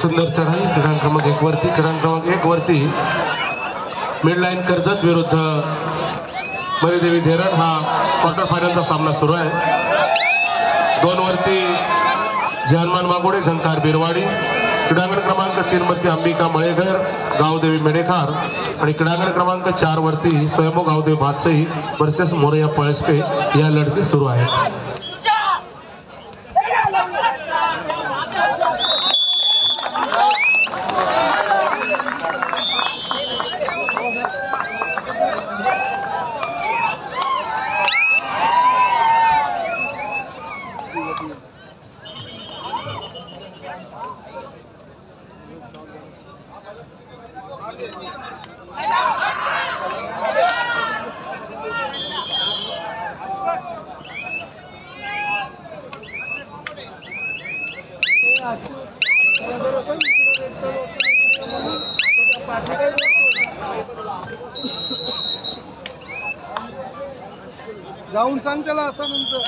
सुंदर चढाई क्रमांक क्रमांक 1 वरती, क्रमांक क्रमांक 1 वरती मिडलाईन कर्जत विरुद्ध मरीदेवी धेरण हा क्वार्टर फायनलचा सामना सुरू आहे। 2 वरती जानमान मागोडे झंकार बिरवाडी, क्रीडांगण क्रमांक 3 वरती अंबिका मळेघर गावदेवी मेडेखार आणि क्रीडांगण क्रमांक 4 वरती स्वयंभू गावदेवी भातसई वर्सेस मोरया पळसपे या लढती सुरू आहेत। जाऊन सांग त्याला असं नंतर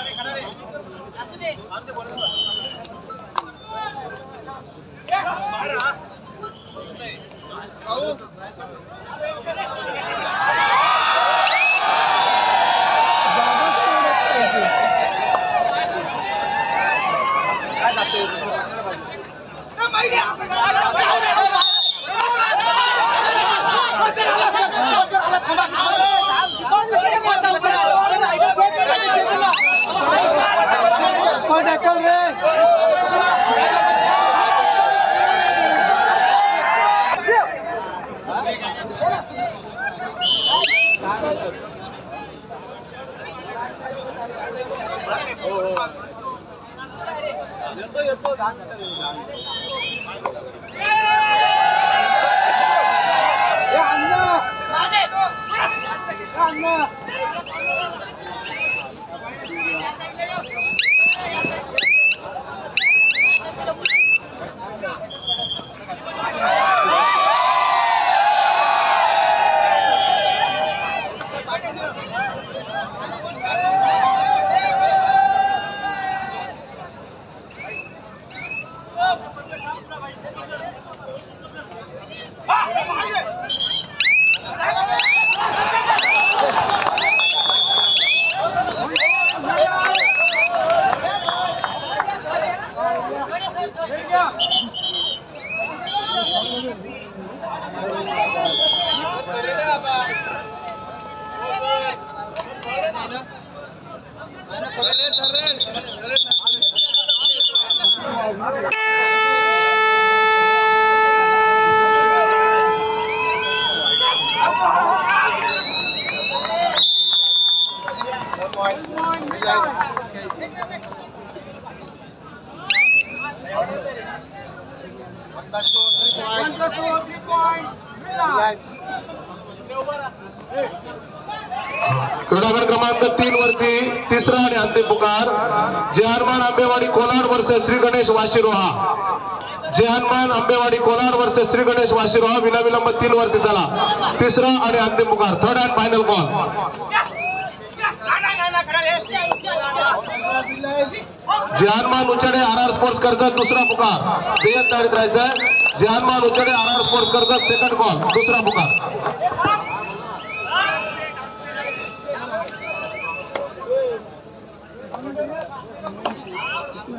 क्रीडांगण क्रमांक 3 वरती तिसरा आणि अंतिम पुकार जय हनुमान आंबेवाडी कोलाड वर्सेस श्री गणेश वाशिरोहा। जय हनुमान आंबेवाडी कोलाड वर्सेस श्री गणेश वाशिरोहा विनाविलंब 3 वरती चला। तिसरा आणि अंतिम पुकार, third and final call. Jai Hanuman Uchade RR sports Karjat दुसरा पुकार, जयंत तयारीत राहायचंय। Jai Hanuman Uchade RR sports Karjat second call दुसरा पुकार। जय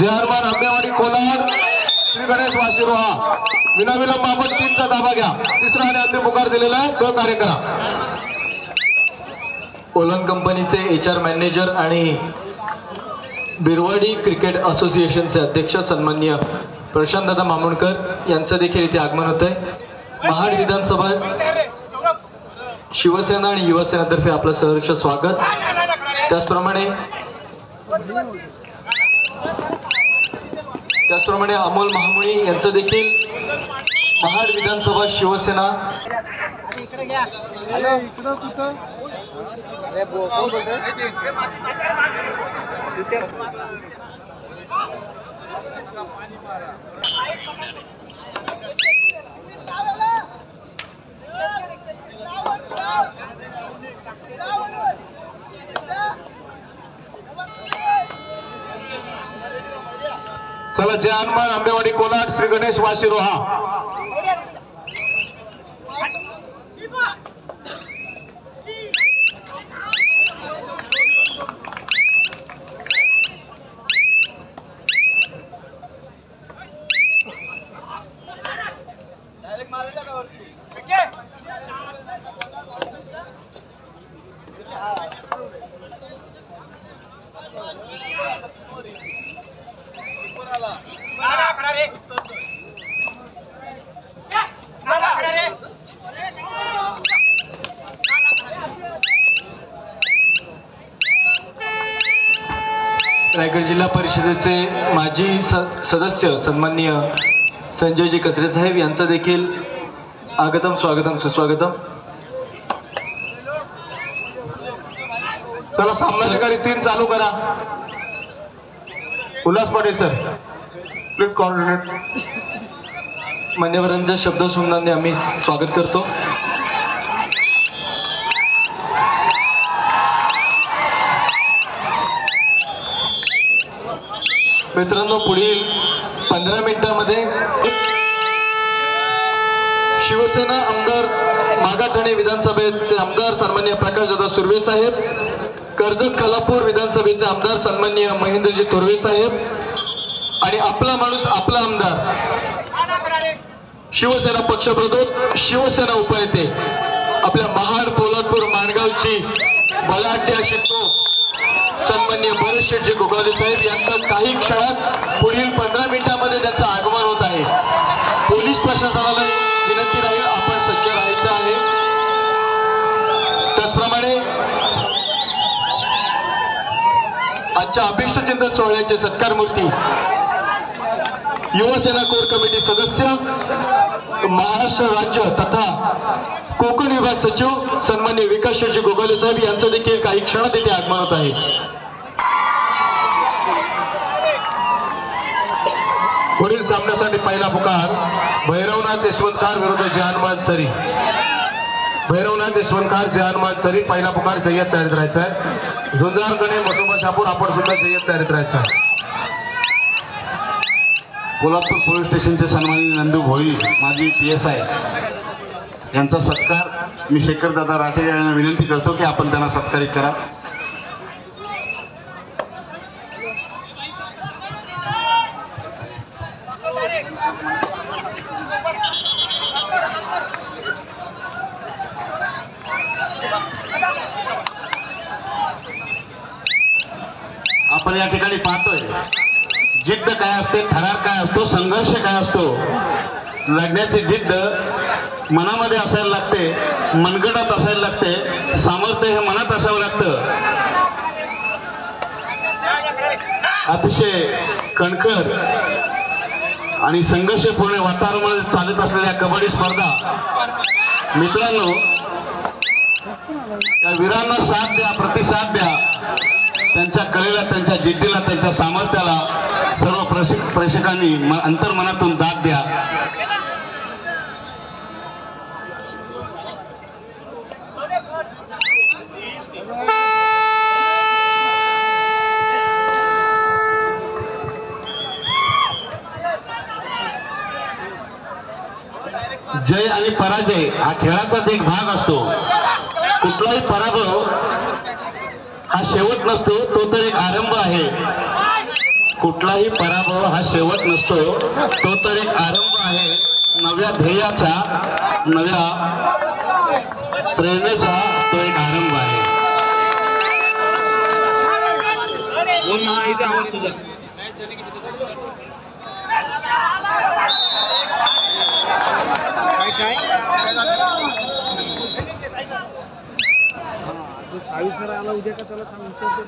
हनुमान आंबेवाडी कोलाड श्री गणेश वाशिरोहा विनाविलंब आपण 3चा ताबा घ्या. तिसरा आणि अंतिम पुकार दिलेला आहे, सहकार्य करा. ओलन कंपनीचे HR मॅनेजर आणि बिरवाडी क्रिकेट असोसिएशनचे अध्यक्ष सन्माननीय प्रशांतदादा मामुणकर यांचं देखील इथे आगमन होत आहे. महाड विधानसभा शिवसेना आणि युवासेनातर्फे आपलं सहर्ष स्वागत. त्याचप्रमाणे अमोल महामुणी यांचं देखील महाड विधानसभा शिवसेना चला जय हनुमान आंबेवाडी कोलाड श्री गणेश वाशिरोहा. रायगड जिल्हा परिषदेचे माजी सदस्य सन्माननीय संजयजी कचरे साहेब यांचं देखील आगतम स्वागतम सुस्वागतम. चला सामनाची गाडी 3 चालू करा. Ulhas Patil sir please coordinate. मान्यवरांचा शब्द सुमनाने आम्ही स्वागत करतो. मित्रांनो पुढील 15 मिनिटांमध्ये शिवसेना आमदार मागाठाणे विधानसभेचे आमदार सन्माननीय प्रकाशदादा सुर्वे साहेब, कर्जत खालापूर विधानसभेचे आमदार सन्माननीय महेंद्रजी तोरवे साहेब आणि आपला माणूस आपला आमदार शिवसेना पक्षप्रमुख शिवसेना उपनेते आपल्या महाड पोलादपूर माणगावची बलाढ्य अशी तोफ सन्माननीय भरत शेठजी गोगावले साहेब यांचं काही क्षणात पुढील 15 मिनिटांमध्ये त्यांचं आगमन होत आहे. पोलीस प्रशासनाला विनंती राहील आपण सज्ज राहायचं आहे. त्याचप्रमाणे आजच्या अभिष्टचिंतन सोहळ्याचे सत्कार मूर्ती युवासेना कोर कमिटी सदस्य महाराष्ट्र राज्य तथा कोकण विभाग सचिव सन्माननीय विकास शेठजी गोगावले साहेब यांचं देखील काही क्षणात इथे आगमन होत आहे. पुढील सामन्यासाठी पहिला पुकार भैरवनाथ यशवंतकार विरुद्ध जहानमान सरी. भैरवनाथ यशवंतकार जहानमान सरी पहिला पुकार जय्यत तयारीत राहायचा आहे. झुंजारकडे मसोबा शापूर आपण सुद्धा जय्यत तयारीत राहायचा आहे. कोल्हापूर पोलीस स्टेशनचे सन्माननीय नंदू भोई माजी PSI यांचा सत्कार मी शेखरदादा राठे यांना विनंती करतो की आपण त्यांना सत्कारित करा. आपण या ठिकाणी पाहतोय जिद्द काय असते, थरार काय असतो, संघर्ष काय असतो. लढण्याची जिद्द मनामध्ये असायला लागते, मनगटात असायला लागते, सामर्थ्य हे मनात असावं लागतं. अतिशय कणखर आणि संघर्षपूर्ण वातावरणामध्ये चालत असलेल्या कबड्डी स्पर्धा मित्रांनो, त्या वीरांना साथ द्या, प्रतिसाद द्या. त्यांच्या कलेला, त्यांच्या जिद्दीला, त्यांच्या सामर्थ्याला सर्व प्रेक्षकांनी अंतर्मनातून दाद द्या. जय आणि पराजय हा खेळाचाच एक भाग असतो. कुठलाही पराभव हा शेवट नसतो, तो तर एक आरंभ आहे. कुठलाही पराभव हा शेवट नसतो, तो तर एक आरंभ आहे नव्या ध्येयाचा, नव्या प्रेरणेचा तो एक आरंभ आहे. सर आला उद्या का त्याला सांग विचारतो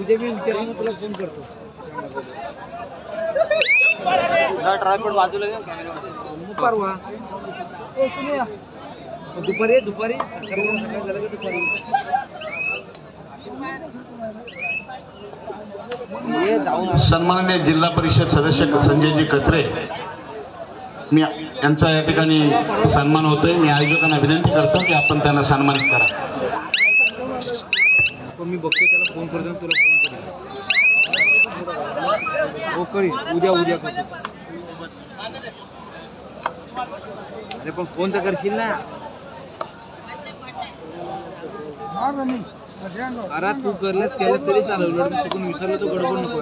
उद्या मी विचारलं तुला फोन करतो. ट्रायपॉड बाजूला परवा दुपारी सकाळी झालं का दुपारी जाऊन. सन्माननीय जिल्हा परिषद सदस्य संजयजी कचरे मी यांचा या ठिकाणी सन्मान होतोय. मी आयोजकांना विनंती करतो की आपण त्यांना सन्मानित करा. मी बघतो त्याला फोन करतो, तुला फोन करेन. हो करीन उद्या करतो. अरे पण फोन तर करशील ना. अरे तू करलंच केलं तरी चालेल, उलट चुकून विसरलं तर गडबड नको.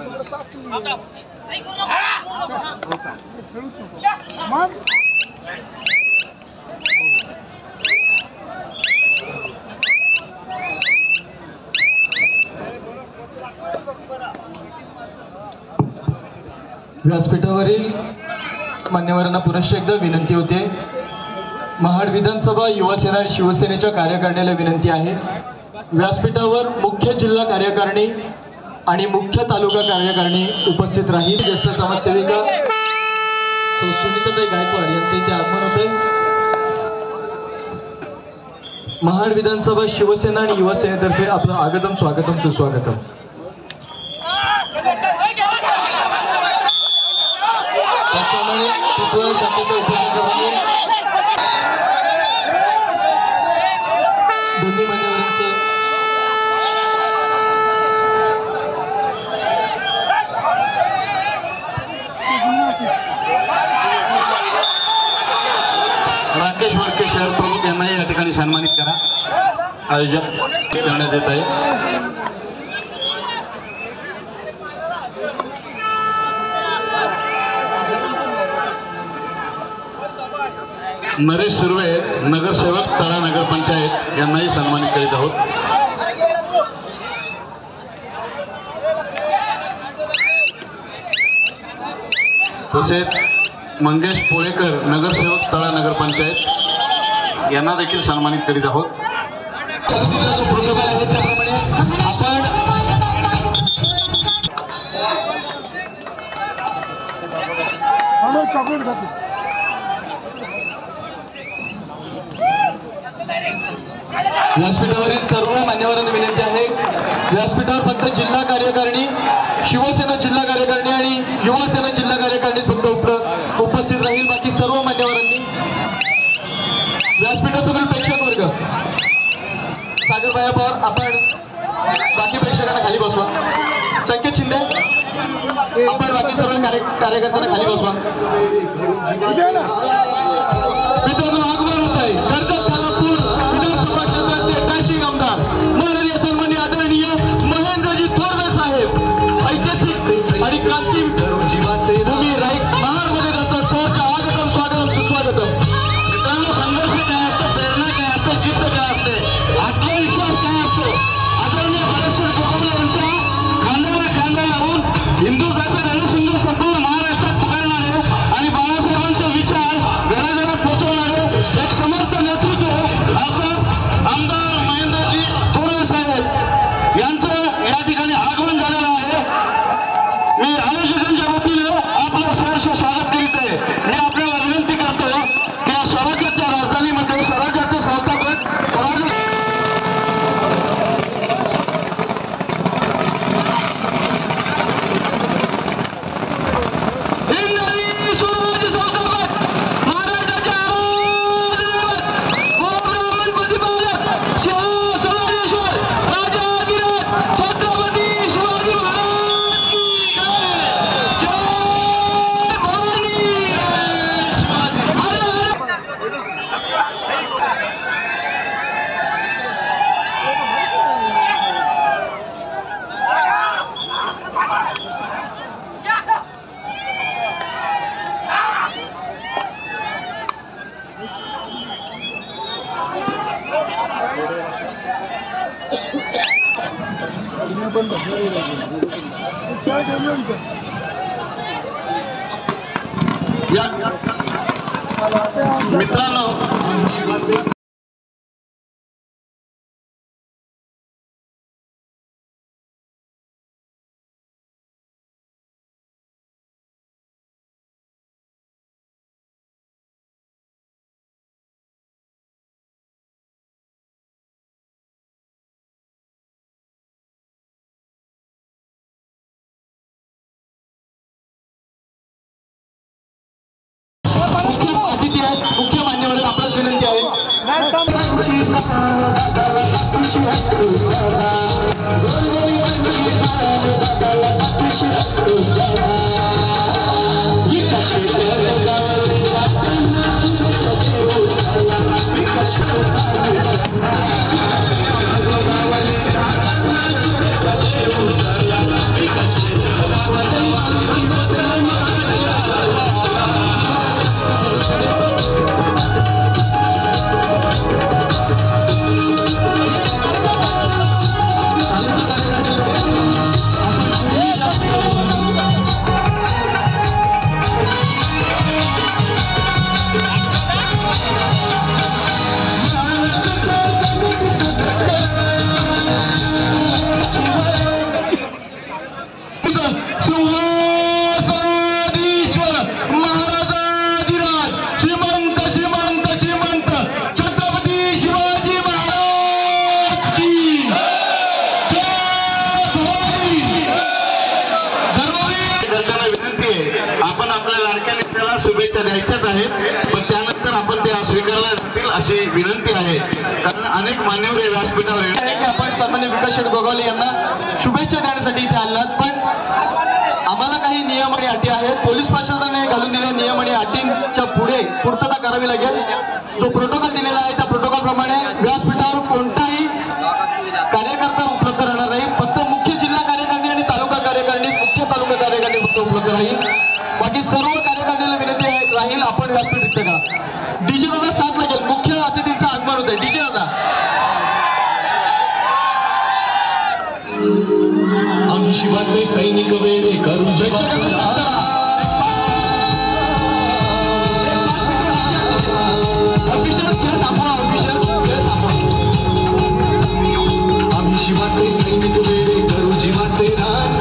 व्यासपीठावरील मान्यवरांना पुनश्च एकदा विनंती होते. महाड विधानसभा युवासेना आणि शिवसेनेच्या कार्यकारिणीला विनंती आहे. व्यासपीठावर मुख्य जिल्हा कार्यकारिणी आणि मुख्य तालुका कार्यकारिणी उपस्थित राहील. ज्येष्ठ समाजसेविका सुनीताताई गायकवाड यांचे इथे आगमन होते. महाड विधानसभा शिवसेना आणि युवासेनेतर्फे आपलं आगतम स्वागतम सुस्वागतम. त्याचप्रमाणे पुतळा शाखेच्या उपस्थित दोन्ही मान्यवरांचं राकेश वडके शहर प्रमुख यांनाही या ठिकाणी सन्मानित करा. आयोजक करण्यात येत आहे. नरेश सुर्वे नगरसेवक तळा नगरपंचायत यांनाही सन्मानित करीत आहोत. तसेच मंगेश पोळेकर नगरसेवक तळा नगरपंचायत यांना देखील सन्मानित करीत आहोत. व्यासपीठावरील सर्व मान्यवरांना विनंती आहे. व्यासपीठावर फक्त जिल्हा कार्यकारिणी, शिवसेना जिल्हा कार्यकारिणी आणि युवासेना जिल्हा कार्यकारिणी फक्त उपस्थित राहील. बाकी सर्व मान्यवरांनी व्यासपीठासमोर प्रेक्षक वर्ग सागरबाया पवार आपण बाकी प्रेक्षकांना खाली बसवा. संकेत शिंदे आपण बाकी सर्व कार्यकर्त्यांना खाली बसवा. मित्रांनो आगमन होत आहे कर्जत खालापूर विधानसभा क्षेत्राचे डॅशिंग आमदार माननीय सन्माननीय आदरणीय महेंद्रजी थोरवे साहेब. ऐतिहासिक आणि क्रांती भूमी राईट महाडमध्ये त्यांचं सहर्ष आगतम स्वागतम सुस्वागतम. मित्रांनो संघर्ष काय असतो, प्रेरणा काय असते, जिद्द काय असते, आत्मविश्वास काय असतो. आदरणीय बळेश्वर गोगोले यांच्या खांद्याला खांदा लावून हिंदू जातीचा रणसिंग संपूर्ण महाराष्ट्रात पुकारणारे आणि बाळासाहेबांचे विचार घराघरात पोहोचवणारे एक समर्थ नेतृत्व मित्रांनो अतिथी आहेत, मुख्य मान्यवर आपल्याच विनंती आहे. शुभेच्छा द्यायच्याच आहेत, पण त्यानंतर आपण त्या स्वीकारल्या जातील अशी विनंती आहे. कारण अनेक मान्यवर व्यासपीठावर आपण सन्माननीय विकास शेठ गोगावले यांना शुभेच्छा देण्यासाठी इथे आलात, पण आम्हाला काही नियम आणि अटी आहेत. पोलीस प्रशासनाने घालून दिलेल्या नियम आणि अटींच्या पुढे पूर्तता करावी लागेल. जो प्रोटोकॉल दिलेला आहे त्या प्रोटोकॉल प्रमाणे व्यासपीठावर कोणताही कार्यकर्ता उपलब्ध राहणार नाही. फक्त मुख्य जिल्हा कार्यकारिणी आणि तालुका कार्यकारिणी, मुख्य तालुका कार्यकारिणी फक्त उपलब्ध राहील. बाकी सर्व कार्यकारिणीला विनंती राहील आपण व्यासपीठ रिक्त करा. डीजे दादा साथ लागेल, मुख्य अतिथींचं आगमन होत आहे. डीजे दादा. आम्ही शिवाचे सैनिक वेडे करू आम्ही शिवाचे सैनिक वेडे करू जीवाचे रान.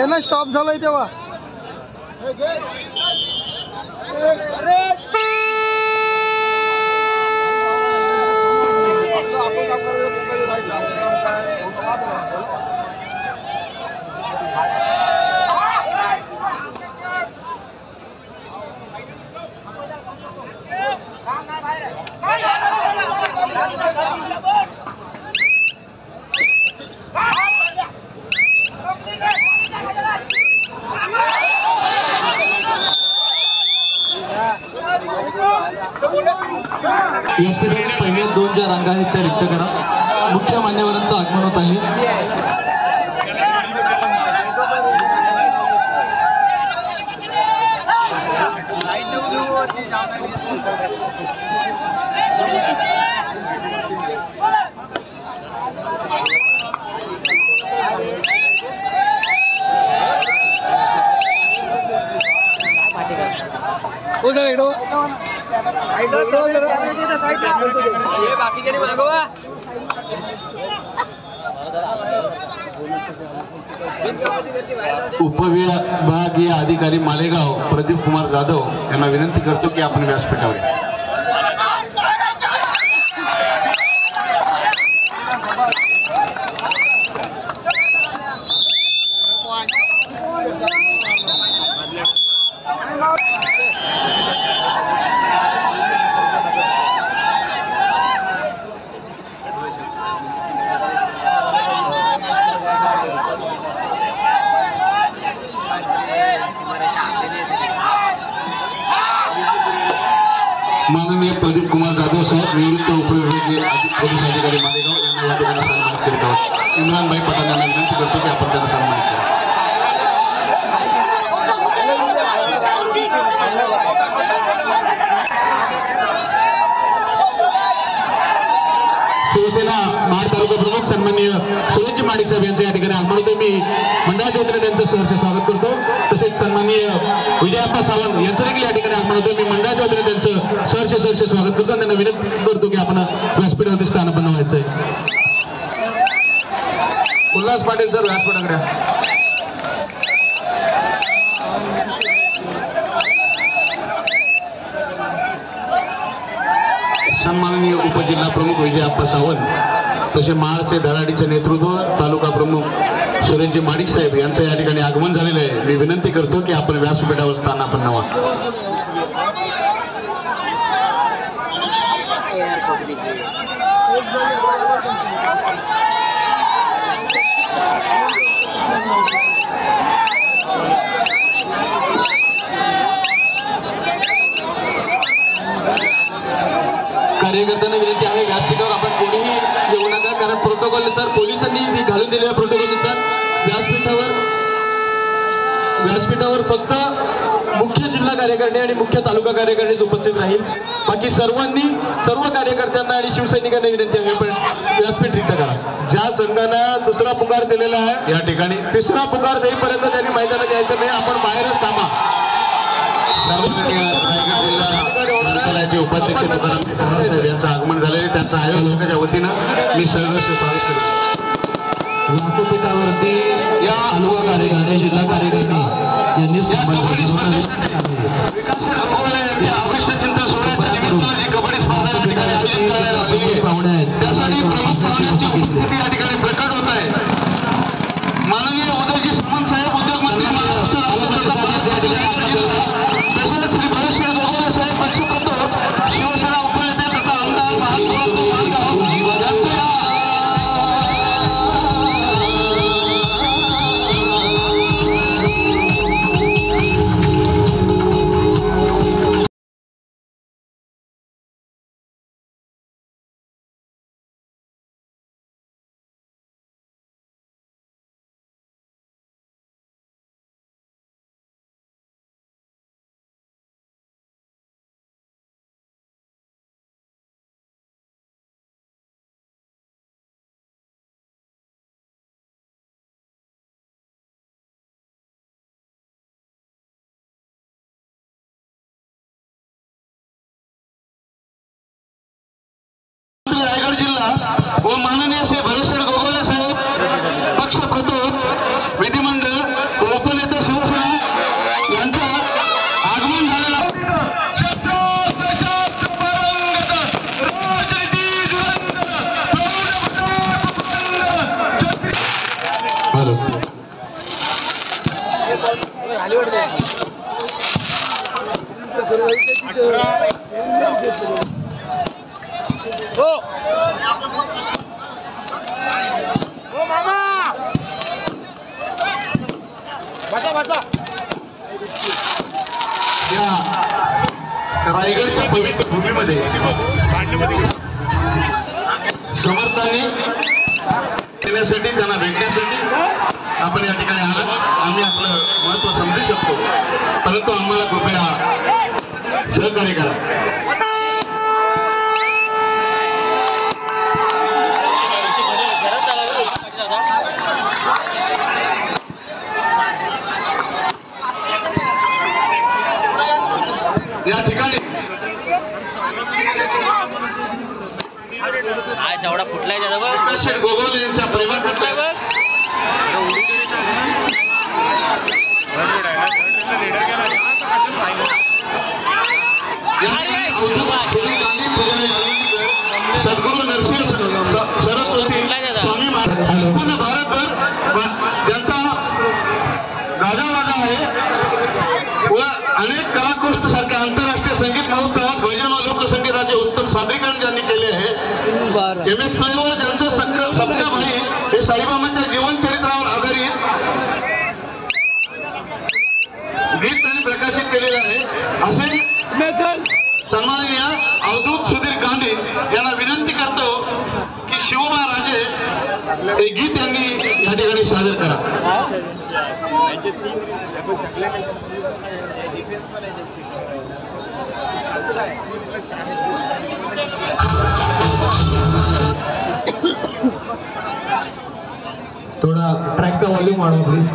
ना स्टॉप झालाय तेव्हा व्यासपीठावर पहिल्या 2 ज्या रांगा आहेत त्या रिक्त करा. मुख्य मान्यवरांचं आगमन होत आहे. उपविभागीय अधिकारी मालेगाव प्रदीप कुमार जाधव यांना विनंती करतो की आपण व्यासपीठावर या. माननीय प्रदीप कुमार जाधव साहेब निवृत्त उपविभागीय पोलीस अधिकारी मालेगाव यांना या ठिकाणी सन्मानित करीत आहोत. इम्रानभाई पठाण यांना विनंती करतो की आपण त्यांना सन्मानित करा. शिवसेना महाड तालुका प्रमुख सन्माननीय सुरेशजी माडिक साहेब यांचं या ठिकाणी आगमन होते. मी मंडळाच्या वतीने त्यांचं सहर्ष स्वागत करतो. तसेच सन्माननीय विजयाप्पा सावंत यांचं देखील या ठिकाणी आगमन होते. मी मंडळाच्या वतीने त्यांचं सहर्ष स्वागत करतो. त्यांना विनंती करतो की आपण व्यासपीठावरती स्थानापन्न व्हायचंय. उल्हास पाटील सर व्यासपीठाकडे. सन्माननीय उपजिल्हा प्रमुख विजयाप्पा सावंत तसे महाडचे धडाडीचे नेतृत्व तालुका प्रमुख सुरेशजी माडिक साहेब यांचं या ठिकाणी आगमन झालेलं आहे. मी विनंती करतो की आपण व्यासपीठावर स्थानापन्न व्हा. कार्यकर्त्यांना विनंती आहे व्यासपीठावर आपण कोणीही येऊ नका, कारण प्रोटोकॉलनुसार पोलिसांनी घालून दिलेल्या प्रोटोकॉलनुसार व्यासपीठावर फक्त मुख्य जिल्हा कार्यकारिणी आणि मुख्य तालुका कार्यकारिणीच उपस्थित राहील. बाकी सर्व कार्यकर्त्यांना आणि शिवसैनिकांना विनंती आहे पण व्यासपीठ रिक्त करा. ज्या संघानं दुसरा पुकार दिलेला आहे या ठिकाणी तिसरा पुकार देईपर्यंत त्यांनी मैदानात यायचं नाही. आपण बाहेरच थांबा. मंडळाचे उपाध्यक्ष तुकाराम पवार साहेब यांचं आगमन झालेले त्यांचं आयोजकाच्या वतीनं मी सहर्ष स्वागत करतो. व्यासपीठावरती या हलवा कार्यकर्ते जिल्हा कार्यकर्ते यांनी अभिष्ट चिंतन सोहळ्याच्या निमित्तानं जी कबड्डी स्पर्धा या ठिकाणी आयोजित करण्यात आलेली आहे त्यासाठी प्रमुख पाहुण्यांची उपस्थिती या ठिकाणी प्रकट होत आहे. माननीय उदयजी सामंत साहेब उद्योगमंत्री महाराष्ट्र तसेच श्री भरतश्री गोगोले साहेब पक्षप्रमुख शिवसेना उपनेते तथा आमदार महाराष्ट्र रायगड जिल्हा व माननीय श्री भरतश्री गोगोले साहेब पक्षप्रमुख विधिमंडळ व उपनेते शिवसेना यांचं आगमन झालेलं आहे. या रायगडच्या पवित्र भूमीमध्ये समर्थांनी येण्यासाठी त्यांना भेटण्यासाठी आपण या ठिकाणी आलात. आम्ही आपलं महत्त्व समजू शकतो परंतु आम्हाला कृपया सहकार्य करा. या ठिकाणी जेवढा कुठलाय प्रकाश गोगोले यांच्या प्रेमात सद्गुरू नरसिंह सरस्वती स्वामी महाराज पूर्ण भारतभर ज्यांचा गाजावाजा आहे व अनेक कलाकुष्ठ सारख्या आंतरराष्ट्रीय संगीत महोत्सवात भजन व लोकसंगीताचे उत्तम सादरीकरण ज्यांनी केले आहे. एम.एस. फ्लेवर ज्यांचं सबका भाई हे साईबाबांच्या जीवनचरित्रावर आधारित गीत त्यांनी प्रकाशित केलेलं आहे. असे सन्माननीय अवधूत सुधीर गांधी यांना विनंती करतो की शिवबा राजे हे गीत यांनी या ठिकाणी सादर करा. थोडा ट्रॅकचा व्हॉल्यूम वाढवा प्लीज.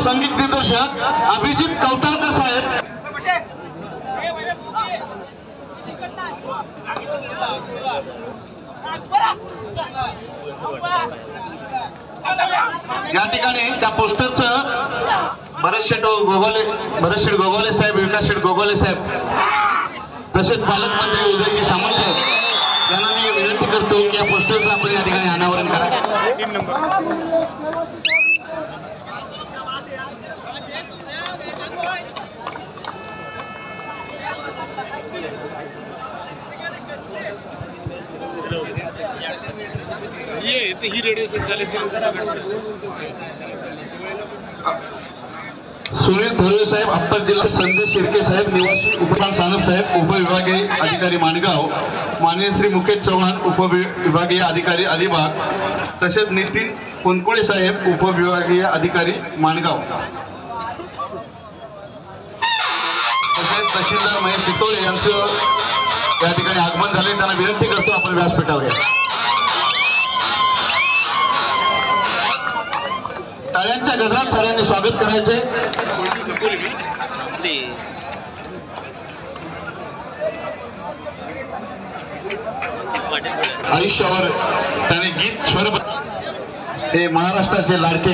संगीत दिग्दर्शक अभिजित कवटाळकर साहेब. या ठिकाणी त्या पोस्टरचं भरतशेठ गोगावले साहेब, विकास शेठ गोगावले साहेब तसेच पालकमंत्री उदयजी सामंत साहेब यांना मी विनंती करतो की या पोस्टरचं आपण या ठिकाणी अनावरण करा. ही रेडिओ सेट झाले. सुनील धोरवे साहेब अप्पर जिल्हा, संदेश शिर्के साहेब निवासी उपप्रधान सानप साहेब उपविभागीय अधिकारी माणगाव, माननीय श्री मुकेश चव्हाण उपविभागीय अधिकारी अलिबाग, तसेच नितीन कोनकुळे साहेब उपविभागीय अधिकारी माणगाव. तहसीलदार महेश शितोळे यांचं या ठिकाणी आगमन झाले. त्यांना विनंती करतो आपण व्यासपीठावर या. टाळ्यांच्या गजरात साऱ्यांनी स्वागत करायचे. आयुष्यावर त्याने गीत स्वर हे महाराष्ट्राचे लाडके